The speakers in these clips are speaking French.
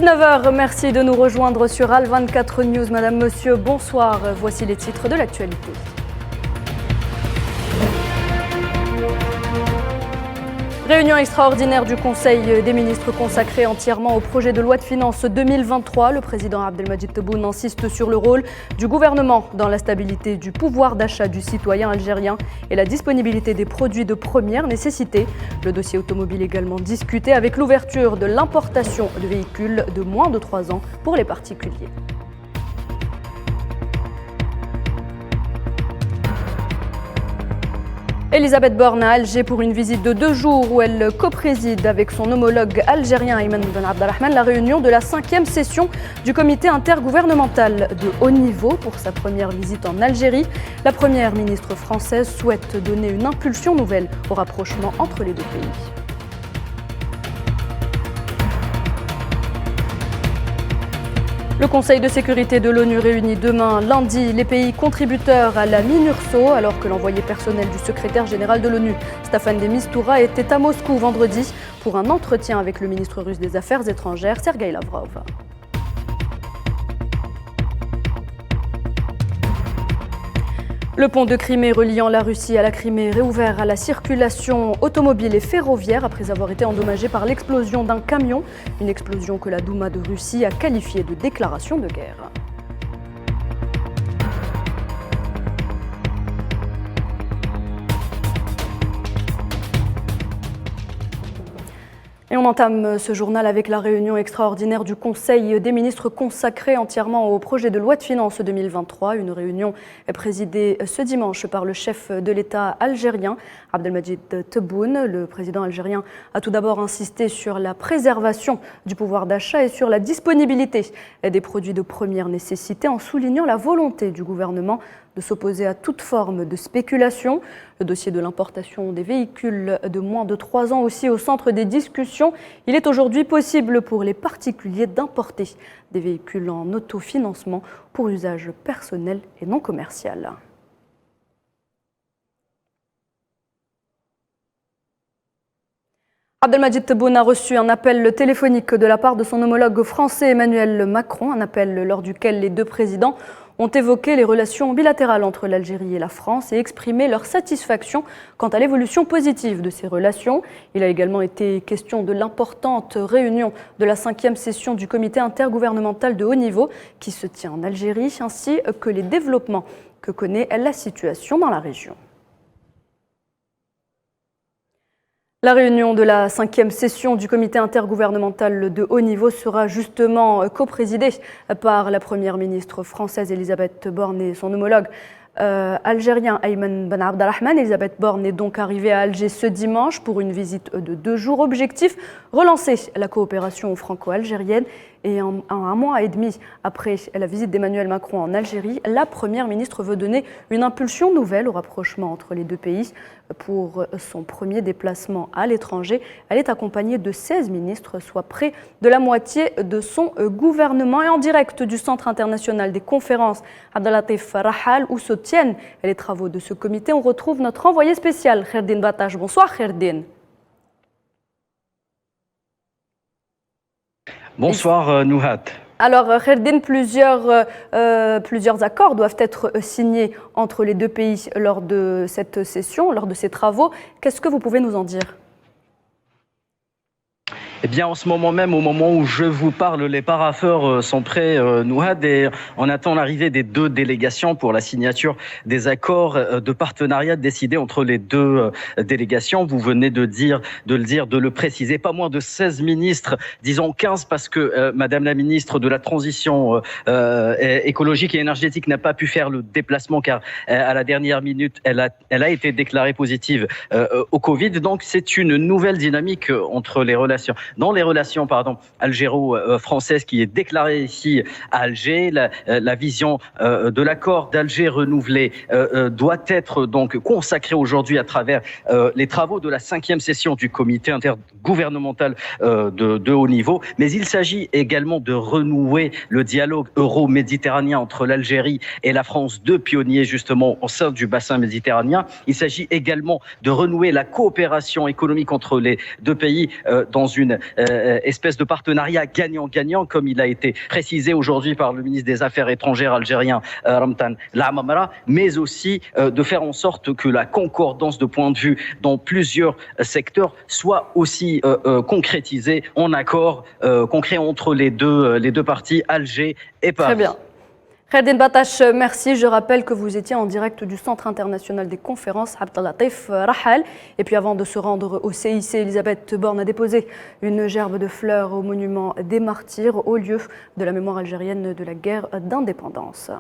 19h, merci de nous rejoindre sur Al24 News. Madame, monsieur, bonsoir. Voici les titres de l'actualité. Réunion extraordinaire du Conseil des ministres consacrée entièrement au projet de loi de finances 2023. Le président Abdelmadjid Tebboune insiste sur le rôle du gouvernement dans la stabilité du pouvoir d'achat du citoyen algérien et la disponibilité des produits de première nécessité. Le dossier automobile également discuté avec l'ouverture de l'importation de véhicules de moins de 3 ans pour les particuliers. Elisabeth Borne à Alger pour une visite de 2 jours où elle copréside avec son homologue algérien Ayman Ben Abdelrahman la réunion de la 5e session du comité intergouvernemental de haut niveau. Pour sa première visite en Algérie, la première ministre française souhaite donner une impulsion nouvelle au rapprochement entre les deux pays. Le Conseil de sécurité de l'ONU réunit demain lundi les pays contributeurs à la MINURSO, alors que l'envoyé personnel du secrétaire général de l'ONU, Staffan de Mistura, était à Moscou vendredi pour un entretien avec le ministre russe des Affaires étrangères, Sergueï Lavrov. Le pont de Crimée reliant la Russie à la Crimée est réouvert à la circulation automobile et ferroviaire après avoir été endommagé par l'explosion d'un camion. Une explosion que la Douma de Russie a qualifiée de déclaration de guerre. Et on entame ce journal avec la réunion extraordinaire du Conseil des ministres consacrée entièrement au projet de loi de finances 2023. Une réunion est présidée ce dimanche par le chef de l'État algérien, Abdelmadjid Tebboune. Le président algérien a tout d'abord insisté sur la préservation du pouvoir d'achat et sur la disponibilité des produits de première nécessité en soulignant la volonté du gouvernement de s'opposer à toute forme de spéculation. Le dossier de l'importation des véhicules de moins de 3 ans aussi au centre des discussions. Il est aujourd'hui possible pour les particuliers d'importer des véhicules en autofinancement pour usage personnel et non commercial. Abdelmadjid Tebboune a reçu un appel téléphonique de la part de son homologue français Emmanuel Macron, un appel lors duquel les deux présidents ont évoqué les relations bilatérales entre l'Algérie et la France et exprimé leur satisfaction quant à l'évolution positive de ces relations. Il a également été question de l'importante réunion de la 5e session du comité intergouvernemental de haut niveau qui se tient en Algérie, ainsi que les développements que connaît la situation dans la région. La réunion de la 5e session du comité intergouvernemental de haut niveau sera justement coprésidée par la première ministre française Elisabeth Borne et son homologue algérien Ayman Ben Abdelrahman. Elisabeth Borne est donc arrivée à Alger ce dimanche pour une visite de 2 jours. Objectif, relancer la coopération franco-algérienne. Et un mois et demi après la visite d'Emmanuel Macron en Algérie, la première ministre veut donner une impulsion nouvelle au rapprochement entre les deux pays. Pour son premier déplacement à l'étranger, elle est accompagnée de 16 ministres, soit près de la moitié de son gouvernement. Et en direct du Centre international des conférences Abdellatif Rahal, où se tiennent les travaux de ce comité, on retrouve notre envoyé spécial, Kherdin Batache. Bonsoir Kherdin. Bonsoir Nouhat. Alors Kherdin, plusieurs accords doivent être signés entre les deux pays lors de cette session, lors de ces travaux. Qu'est-ce que vous pouvez nous en dire ? Eh bien, en ce moment même, au moment où je vous parle, les parapheurs sont prêts, Nouhad, et on attend l'arrivée des 2 délégations pour la signature des accords de partenariat décidés entre les 2 délégations. Vous venez de le préciser, pas moins de 16 ministres, disons 15, parce que Madame la ministre de la Transition écologique et énergétique n'a pas pu faire le déplacement car à la dernière minute, elle a été déclarée positive au Covid. Donc, c'est une nouvelle dynamique entre les relations. Dans les relations algéro-françaises qui est déclarée ici à Alger, la vision de l'accord d'Alger renouvelé doit être donc consacrée aujourd'hui à travers les travaux de la 5e session du comité intergouvernemental de haut niveau. Mais il s'agit également de renouer le dialogue euro-méditerranéen entre l'Algérie et la France, 2 pionniers justement au sein du bassin méditerranéen. Il s'agit également de renouer la coopération économique entre les 2 pays dans une espèce de partenariat gagnant-gagnant, comme il a été précisé aujourd'hui par le ministre des Affaires étrangères algérien Ramtan Lamamra, mais aussi de faire en sorte que la concordance de point de vue dans plusieurs secteurs soit aussi concrétisée en accord concret entre les deux parties, Alger et Paris. Très bien. Kherdine Batache, merci. Je rappelle que vous étiez en direct du Centre international des conférences Abdellatif Rahal. Et puis avant de se rendre au CIC, Elisabeth Borne a déposé une gerbe de fleurs au monument des martyrs, au lieu de la mémoire algérienne de la guerre d'indépendance.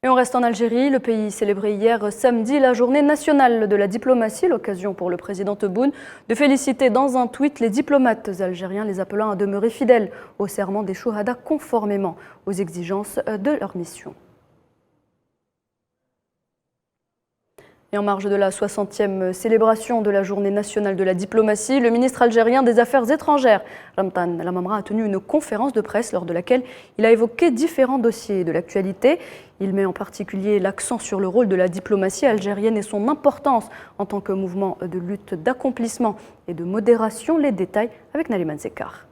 Et on reste en Algérie. Le pays célébrait hier samedi la journée nationale de la diplomatie, l'occasion pour le président Tebboune de féliciter dans un tweet les diplomates algériens, les appelant à demeurer fidèles au serment des Chouhada conformément aux exigences de leur mission. Et en marge de la 60e célébration de la journée nationale de la diplomatie, le ministre algérien des Affaires étrangères, Ramtan Lamamra, a tenu une conférence de presse lors de laquelle il a évoqué différents dossiers de l'actualité. Il met en particulier l'accent sur le rôle de la diplomatie algérienne et son importance en tant que mouvement de lutte, d'accomplissement et de modération. Les détails avec Naliman Zekar.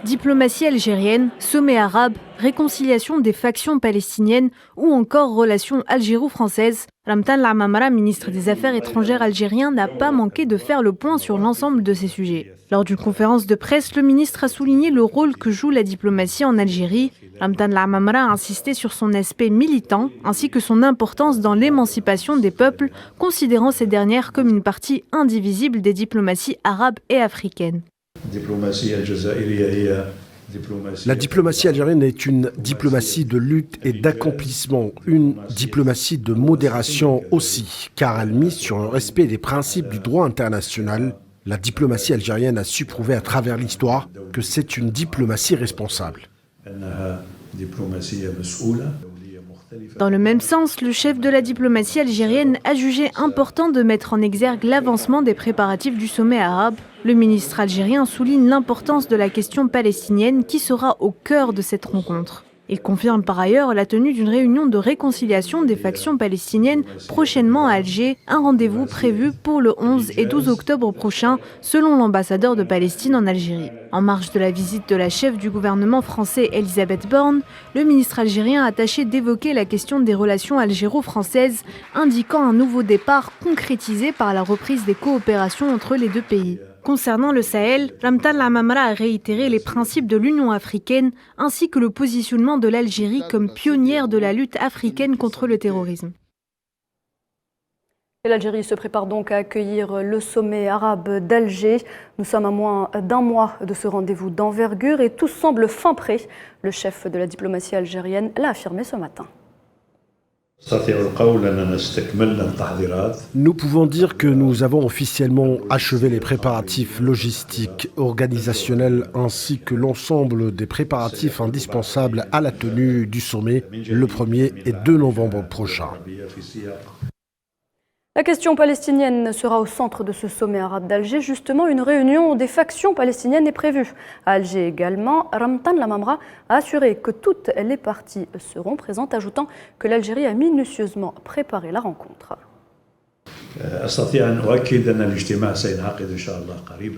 Diplomatie algérienne, sommet arabe, réconciliation des factions palestiniennes ou encore relations algéro-françaises, Ramtan Lamamra, ministre des Affaires étrangères algérien, n'a pas manqué de faire le point sur l'ensemble de ces sujets. Lors d'une conférence de presse, le ministre a souligné le rôle que joue la diplomatie en Algérie. Ramtan Lamamra a insisté sur son aspect militant ainsi que son importance dans l'émancipation des peuples, considérant ces dernières comme une partie indivisible des diplomaties arabes et africaines. La diplomatie algérienne est une diplomatie de lutte et d'accomplissement, une diplomatie de modération aussi, car elle mise sur le respect des principes du droit international. La diplomatie algérienne a su prouver à travers l'histoire que c'est une diplomatie responsable. Dans le même sens, le chef de la diplomatie algérienne a jugé important de mettre en exergue l'avancement des préparatifs du sommet arabe. Le ministre algérien souligne l'importance de la question palestinienne qui sera au cœur de cette rencontre. Il confirme par ailleurs la tenue d'une réunion de réconciliation des factions palestiniennes prochainement à Alger, un rendez-vous prévu pour le 11 et 12 octobre prochain, selon l'ambassadeur de Palestine en Algérie. En marge de la visite de la chef du gouvernement français Elisabeth Borne, le ministre algérien a tâché d'évoquer la question des relations algéro-françaises, indiquant un nouveau départ concrétisé par la reprise des coopérations entre les deux pays. Concernant le Sahel, Ramtan Lamamra a réitéré les principes de l'Union africaine ainsi que le positionnement de l'Algérie comme pionnière de la lutte africaine contre le terrorisme. Et l'Algérie se prépare donc à accueillir le sommet arabe d'Alger. Nous sommes à moins d'un mois de ce rendez-vous d'envergure et tout semble fin prêt. Le chef de la diplomatie algérienne l'a affirmé ce matin. Nous pouvons dire que nous avons officiellement achevé les préparatifs logistiques, organisationnels ainsi que l'ensemble des préparatifs indispensables à la tenue du sommet le 1er et 2 novembre prochain. La question palestinienne sera au centre de ce sommet arabe d'Alger. Justement, une réunion des factions palestiniennes est prévue. À Alger également, Ramtan Lamamra a assuré que toutes les parties seront présentes, ajoutant que l'Algérie a minutieusement préparé la rencontre.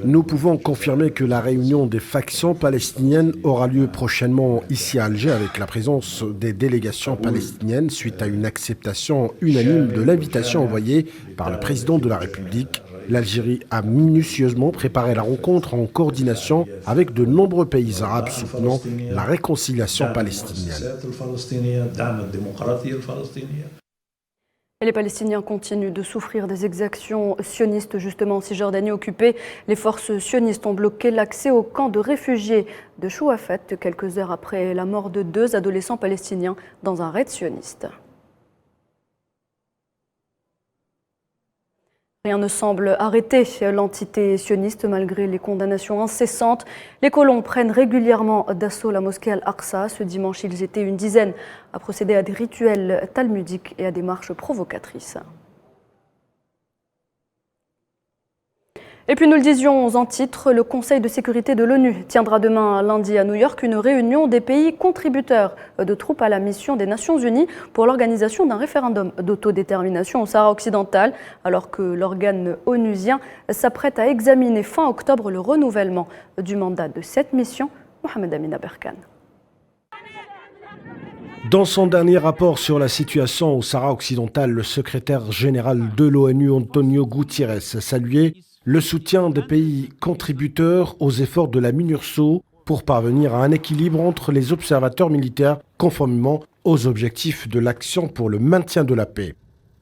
Nous pouvons confirmer que la réunion des factions palestiniennes aura lieu prochainement ici à Alger avec la présence des délégations palestiniennes suite à une acceptation unanime de l'invitation envoyée par le président de la République. L'Algérie a minutieusement préparé la rencontre en coordination avec de nombreux pays arabes soutenant la réconciliation palestinienne. Et les Palestiniens continuent de souffrir des exactions sionistes. Justement, en Cisjordanie occupée, les forces sionistes ont bloqué l'accès au camp de réfugiés de Chouafat quelques heures après la mort de 2 adolescents palestiniens dans un raid sioniste. Rien ne semble arrêter l'entité sioniste malgré les condamnations incessantes. Les colons prennent régulièrement d'assaut la mosquée Al-Aqsa. Ce dimanche, ils étaient une dizaine à procéder à des rituels talmudiques et à des marches provocatrices. Et puis nous le disions en titre, le Conseil de sécurité de l'ONU tiendra demain lundi à New York une réunion des pays contributeurs de troupes à la mission des Nations Unies pour l'organisation d'un référendum d'autodétermination au Sahara occidental, alors que l'organe onusien s'apprête à examiner fin octobre le renouvellement du mandat de cette mission. Mohamed Amin Aberkan. Dans son dernier rapport sur la situation au Sahara occidental, le secrétaire général de l'ONU, Antonio Guterres, a salué le soutien des pays contributeurs aux efforts de la MINURSO pour parvenir à un équilibre entre les observateurs militaires conformément aux objectifs de l'action pour le maintien de la paix.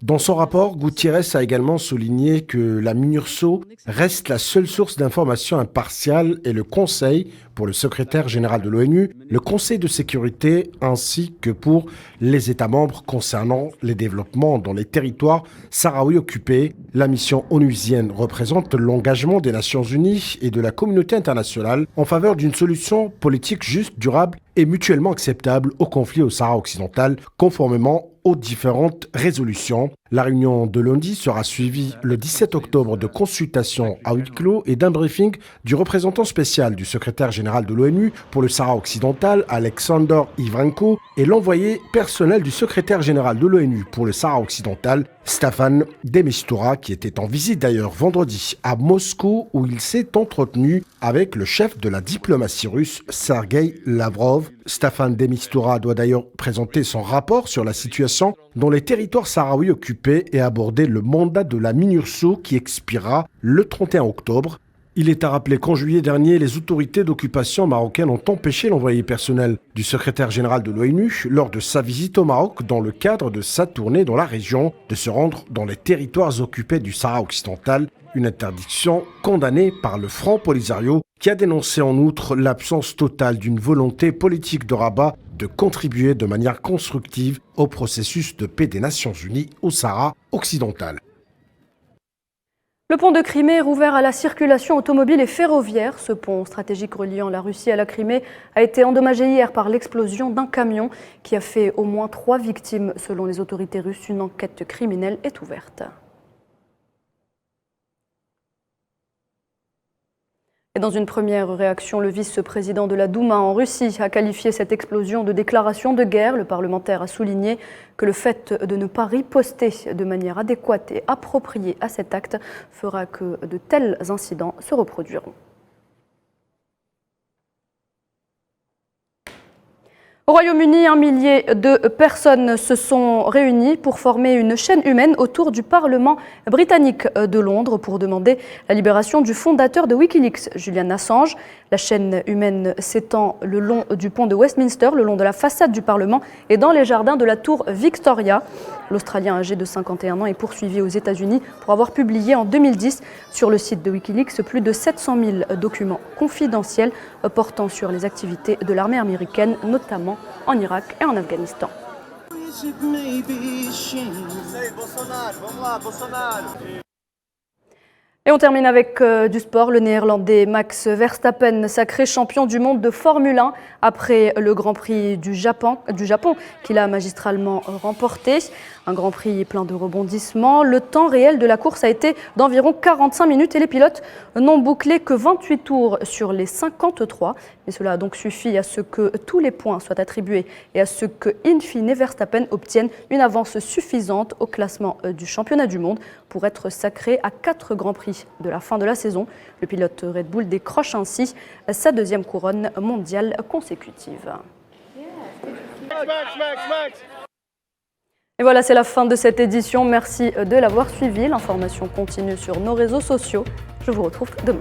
Dans son rapport, Guterres a également souligné que la MINURSO reste la seule source d'information impartiale et le Conseil, pour le secrétaire général de l'ONU, le Conseil de sécurité ainsi que pour les États membres concernant les développements dans les territoires sahraouis occupés. La mission onusienne représente l'engagement des Nations Unies et de la communauté internationale en faveur d'une solution politique juste, durable et mutuellement acceptable au conflit au Sahara occidental, conformément aux différentes résolutions. La réunion de lundi sera suivie le 17 octobre de consultations à huis clos et d'un briefing du représentant spécial du secrétaire général de l'ONU pour le Sahara occidental, Alexander Ivrenko, et l'envoyé personnel du secrétaire général de l'ONU pour le Sahara occidental, Staffan de Mistura, qui était en visite d'ailleurs vendredi à Moscou, où il s'est entretenu avec le chef de la diplomatie russe, Sergei Lavrov. Staffan de Mistura doit d'ailleurs présenter son rapport sur la situation dans les territoires sahraouis occupés et aborder le mandat de la MINURSO qui expirera le 31 octobre. Il est à rappeler qu'en juillet dernier, les autorités d'occupation marocaines ont empêché l'envoyé personnel du secrétaire général de l'ONU, lors de sa visite au Maroc dans le cadre de sa tournée dans la région, de se rendre dans les territoires occupés du Sahara occidental, une interdiction condamnée par le Front Polisario, qui a dénoncé en outre l'absence totale d'une volonté politique de Rabat de contribuer de manière constructive au processus de paix des Nations Unies au Sahara occidental. Le pont de Crimée est rouvert à la circulation automobile et ferroviaire. Ce pont stratégique reliant la Russie à la Crimée a été endommagé hier par l'explosion d'un camion qui a fait au moins 3 victimes. Selon les autorités russes, une enquête criminelle est ouverte. Et dans une première réaction, le vice-président de la Douma en Russie a qualifié cette explosion de déclaration de guerre. Le parlementaire a souligné que le fait de ne pas riposter de manière adéquate et appropriée à cet acte fera que de tels incidents se reproduiront. Au Royaume-Uni, 1 millier de personnes se sont réunies pour former une chaîne humaine autour du Parlement britannique de Londres pour demander la libération du fondateur de Wikileaks, Julian Assange. La chaîne humaine s'étend le long du pont de Westminster, le long de la façade du Parlement et dans les jardins de la tour Victoria. L'Australien âgé de 51 ans est poursuivi aux États-Unis pour avoir publié en 2010 sur le site de Wikileaks plus de 700 000 documents confidentiels portant sur les activités de l'armée américaine, notamment en Irak et en Afghanistan. Et on termine avec du sport. Le néerlandais Max Verstappen, sacré champion du monde de Formule 1 après le Grand Prix du Japon qu'il a magistralement remporté. Un Grand Prix plein de rebondissements. Le temps réel de la course a été d'environ 45 minutes et les pilotes n'ont bouclé que 28 tours sur les 53. Mais cela a donc suffi à ce que tous les points soient attribués et à ce que, in fine, Verstappen obtienne une avance suffisante au classement du championnat du monde pour être sacré à 4 Grands Prix de la fin de la saison. Le pilote Red Bull décroche ainsi sa 2e couronne mondiale consécutive. Et voilà, c'est la fin de cette édition. Merci de l'avoir suivi. L'information continue sur nos réseaux sociaux. Je vous retrouve demain.